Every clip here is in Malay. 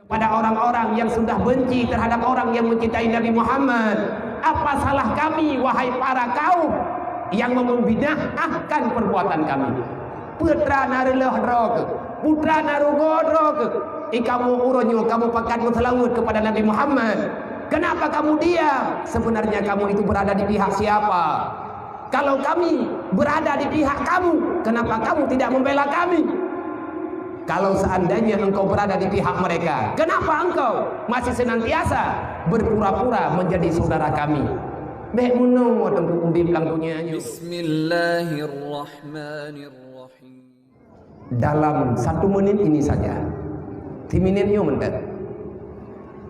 pada orang-orang yang sudah benci terhadap orang yang mencintai Nabi Muhammad. Apa salah kami wahai para kaum yang membid'ahkan perbuatan kami? Putra narulah roke, putra narugodroke. Kamu uronyo, kamu pakat selawat kepada Nabi Muhammad. Kenapa kamu diam? Sebenarnya kamu itu berada di pihak siapa? Kalau kami berada di pihak kamu, kenapa kamu tidak membela kami? Kalau seandainya engkau berada di pihak mereka, kenapa engkau masih senantiasa berpura-pura menjadi saudara kami? Bismillahirrahmanirrahim. Dalam 1 menit ini saja, 1 minitnya mendet.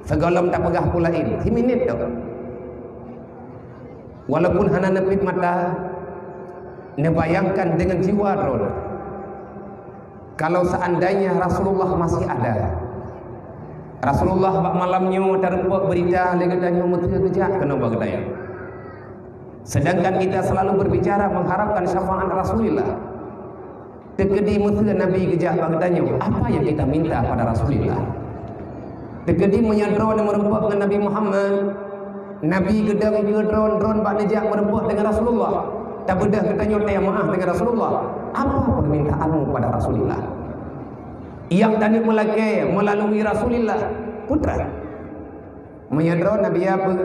Segalam tak pegah pula ini, 1 minit tu. Walaupun hana nepit mata, nebayangkan dengan jiwa drone. Kalau seandainya Rasulullah masih ada, Rasulullah bak malamnya terbuat berita legatanya mesti kejak kena bagdaya. Sedangkan kita selalu berbicara mengharapkan syafaat Rasulullah. Tekedi mesti Nabi kejak bagdanya. Apa yang kita minta pada Rasulullah? Tekedi menyadron merempuak dengan Nabi Muhammad. Nabi gedang drone bak nejak merempuak dengan Rasulullah. Tak bedah katanya tanya maaf dengan Rasulullah. Apa permintaanmu pada Rasulullah? Yang tadi melalui Rasulullah putra menyadron Nabi apa?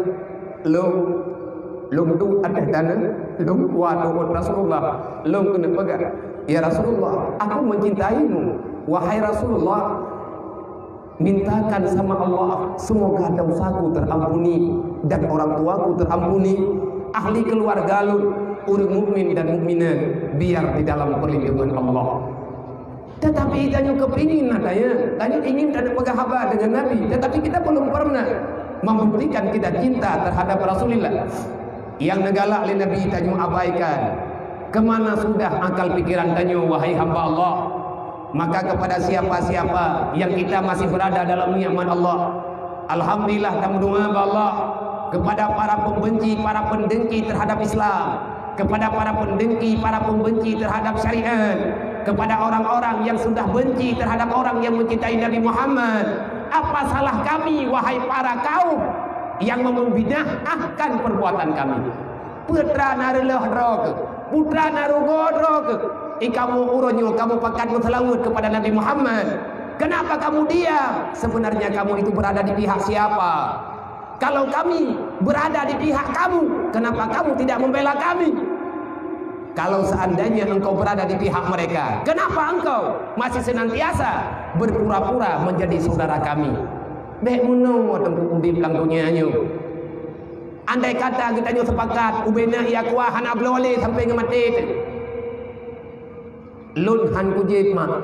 Long tu ada dana, long kuat Rasulullah, long kena pegang. Ya Rasulullah, aku mencintaimu. Wahai Rasulullah, mintakan sama Allah semoga dosaku terampuni dan orang tuaku terampuni, ahli keluarga lu, orang mukmin dan mukminat biar di dalam perlindungan Allah. Tetapi tanya kepingin tanya ingin ada pegahabat dengan Nabi, tetapi kita belum pernah membuktikan kita cinta terhadap Rasulullah. Yang negalak oleh Nabi tanya abaikan. Kemana sudah akal pikiran tanya wahai hamba Allah? Maka kepada siapa-siapa yang kita masih berada dalam nikmat Allah, alhamdulillah kami doa Allah kepada para pembenci, para pendengki terhadap Islam, kepada para pendengki, para pembenci terhadap syariat, kepada orang-orang yang sudah benci terhadap orang yang mencintai Nabi Muhammad. Apa salah kami wahai para kaum yang membid'ahkan perbuatan kami? Putra narulah roke, putra narugodroke. Kamu uronyo, kamu pakat selawat kepada Nabi Muhammad. Kenapa kamu diam? Sebenarnya kamu itu berada di pihak siapa? Kalau kami berada di pihak kamu, kenapa kamu tidak membela kami? Kalau seandainya engkau berada di pihak mereka, kenapa engkau masih senantiasa berpura-pura menjadi saudara kami? Andai kata kita sepakat ubena yakwa hana blole sampai ngemati lun han kujib mak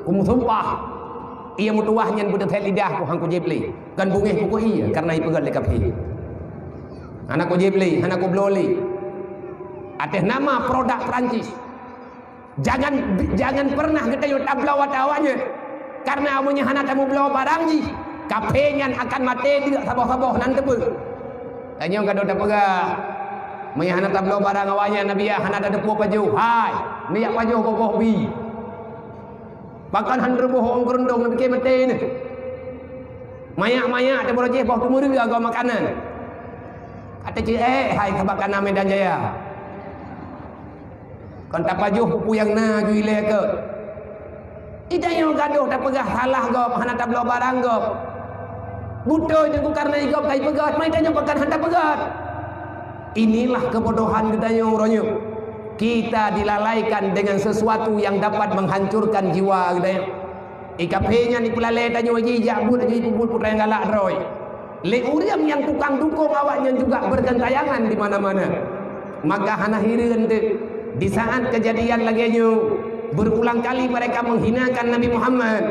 kum sumpah ia mutuahnya budak tel lidah ku han kujib li kan bungeh ku iya karena ipegat lekap hi anak kujib li anak ku blole atas nama produk Perancis. Jangan pernah kita yuk tablau awaknya karena amunya hana tamu blau barang ji kapengan akan mati tidak saboh-saboh nanti ber tanya kado dah pegah maya hana tablau barang awaknya Nabi ya hana ada depu paju hai ni yak paju kokoh bi bahkan handro bohong kerendong lebih mati ni maya ada borojeh boh tumuri agak makanan kata cik hai kabakan Medan Jaya kon tak pajuh pupu yang na juile ke ida yang gaduh tak pegah salah gop hana tak belo barang gop buto jeung karena igop kai pegat mai tanya pekan handa pegat. Inilah kebodohan kita ronyo. Kita dilalaikan dengan sesuatu yang dapat menghancurkan jiwa kita. Ikapenya ni pelalai tanya waji jabut aji puput putra yang galak roy. Le uriam yang tukang dukung awaknya juga bergentayangan di mana-mana. Maka hana hireun teu. Di saat kejadian lagi berulang kali mereka menghinakan Nabi Muhammad,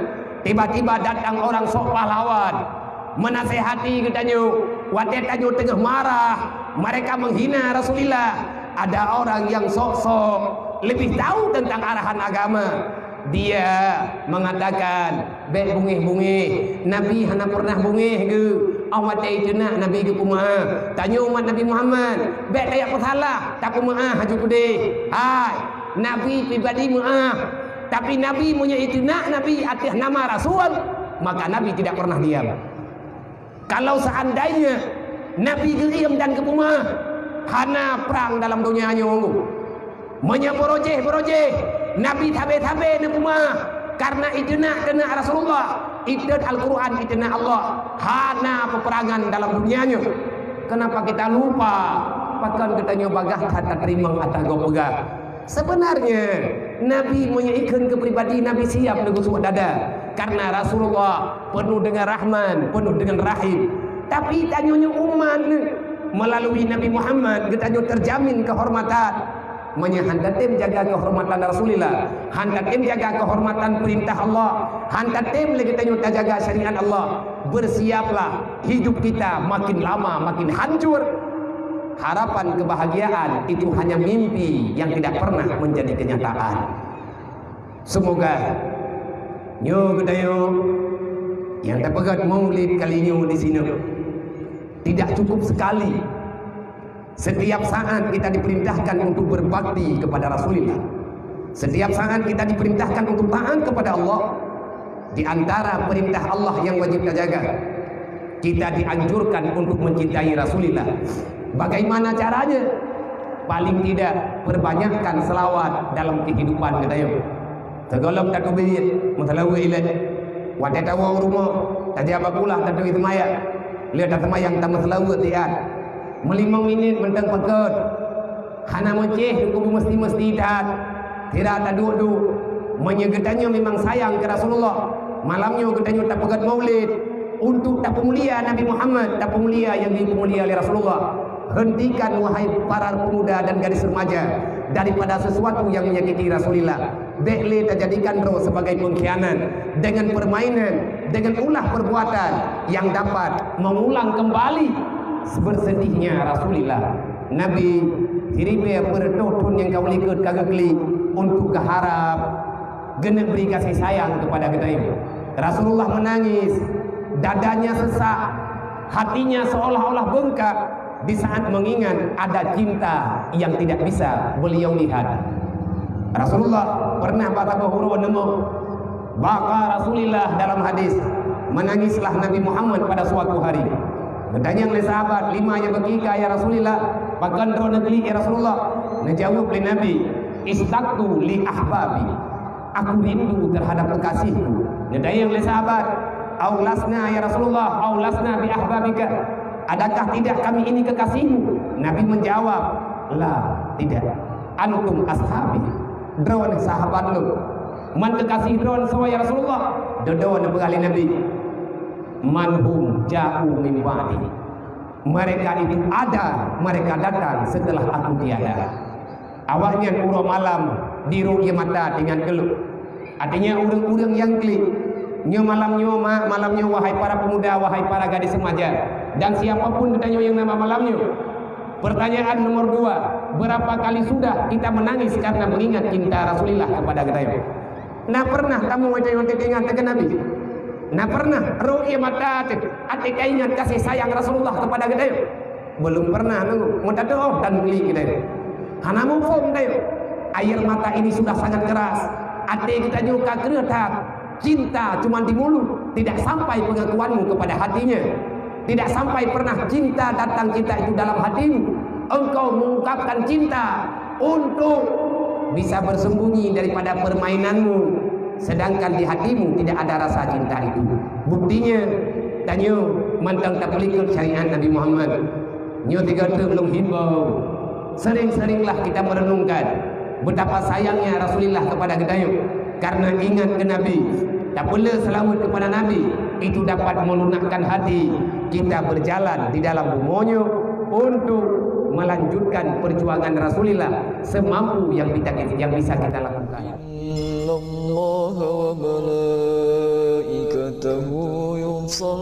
tiba-tiba datang orang sok pahlawan menasehati katanya watet tanyo tengah marah mereka menghina Rasulullah. Ada orang yang sok-sok lebih tahu tentang arahan agama, dia mengatakan bek bungih-bungih Nabi hana pernah bungih ke awat itu nak Nabi ke kumaha tanya umat Nabi Muhammad bek dayak salah tak kumaha haju kude hai Nabi pribadi maaf tapi Nabi punya itu nak Nabi atas nama Rasul maka Nabi tidak pernah diam. Kalau seandainya Nabi diam dan kepumah, hana perang dalam dunia nyonggu. Menyeborojeh Nabi tabe-tabe nepumah karena idena Rasulullah, idan Al-Quran, idena Allah, hana peperangan dalam dunianya. Kenapa kita lupa? Bahkan kita nyobagah kata terima atau gopegah. Sebenarnya Nabi menyaikan kepribadi Nabi siap negusuk dada karena Rasulullah penuh dengan rahman, penuh dengan rahim. Tapi tanyanya umat melalui Nabi Muhammad kita terjamin kehormatan. Handatim jaga kehormatan Rasulullah, handatim jaga kehormatan perintah Allah, handatim lagi kita jaga syariat Allah. Bersiaplah, hidup kita makin lama makin hancur. Harapan kebahagiaan itu hanya mimpi yang tidak pernah menjadi kenyataan. Semoga nyo gedayo yang dapat maulid kali nyo di sini tidak cukup sekali. Setiap saat kita diperintahkan untuk berbakti kepada Rasulullah. Setiap saat kita diperintahkan untuk taat kepada Allah. Di antara perintah Allah yang wajib kita jaga, kita dianjurkan untuk mencintai Rasulullah. Bagaimana caranya? Paling tidak perbanyakkan selawat dalam kehidupan kita yuk. Segolong tak kubiyit, mutalawi ilah. Wadah tawa rumah, tadi apa pula tadi itu maya. Lihat tak semayang tak selawat tiad. Melimang minit mentang pekot. Hana menceh kubu mesti dah. Tidak tak duduk. Menyegetanya memang sayang ke Rasulullah. Malamnya getanya tak pegat maulid. Untuk tak pemulia Nabi Muhammad, tak pemulia yang dipemulia oleh Rasulullah. Hentikan wahai para pemuda dan gadis remaja daripada sesuatu yang menyakiti Rasulullah. Bekle terjadikan roh sebagai pengkhianat dengan permainan, dengan ulah perbuatan yang dapat mengulang kembali bersedihnya Rasulullah. Nabi hiribe bertotun yang kau likut kagak keli untuk keharap genep beri kasih sayang kepada kita ini. Rasulullah menangis, dadanya sesak, hatinya seolah-olah bengkak di saat mengingat ada cinta yang tidak bisa beliau lihat. Rasulullah pernah baca bahwa nemu baka Rasulullah dalam hadis, menangislah Nabi Muhammad pada suatu hari. Bertanya oleh sahabat, 5 yang berkika ya Rasulullah, bahkan roh negeri ya Rasulullah. Menjawab oleh Nabi, istaqtu li ahbabi, aku rindu terhadap kekasihku. Bertanya oleh sahabat, aulasna ya Rasulullah, aulasna bi ahbabika, adakah tidak kami ini kekasihmu? Nabi menjawab, la, tidak. Antum ashabi, drone sahabat lu. Man kekasih drone so ya Rasulullah. Dodon berkali Nabi, manhum ja'u min ba'di, mereka itu ada, mereka datang setelah aku tiada. Awalnya urang malam diru ia mata dengan keluh. Artinya urang-urang yang klik nyo malamnya wahai para pemuda, wahai para gadis remaja, dan siapapun ditanya yang nama malamnya. Pertanyaan nomor 2, berapa kali sudah kita menangis karena mengingat cinta Rasulullah kepada kita? Nah pernah kamu wajah-wajah ingat ke Nabi? Nah pernah ru'ya mata atika ingat kasih sayang Rasulullah kepada kita? Belum pernah nunggu mudah doh dan beli kita. Hana mufum kita. Air mata ini sudah sangat keras. Hati kita juga keretak. Cinta cuma di mulut, tidak sampai pengakuanmu kepada hatinya. Tidak sampai pernah cinta datang cinta itu dalam hatimu. Engkau mengungkapkan cinta untuk bisa bersembunyi daripada permainanmu, sedangkan di hatimu tidak ada rasa cinta itu. Buktinya tanya mantang tak pelikut syariat Nabi Muhammad. Nyo tiga belum himbau. Sering-seringlah kita merenungkan betapa sayangnya Rasulullah kepada kita yuk. Karena ingat ke Nabi, tak boleh selawat kepada Nabi, itu dapat melunakkan hati kita berjalan di dalam bumonyo untuk melanjutkan perjuangan Rasulullah semampu yang bisa kita lakukan. Innallaha wa malaikatahu yusalluna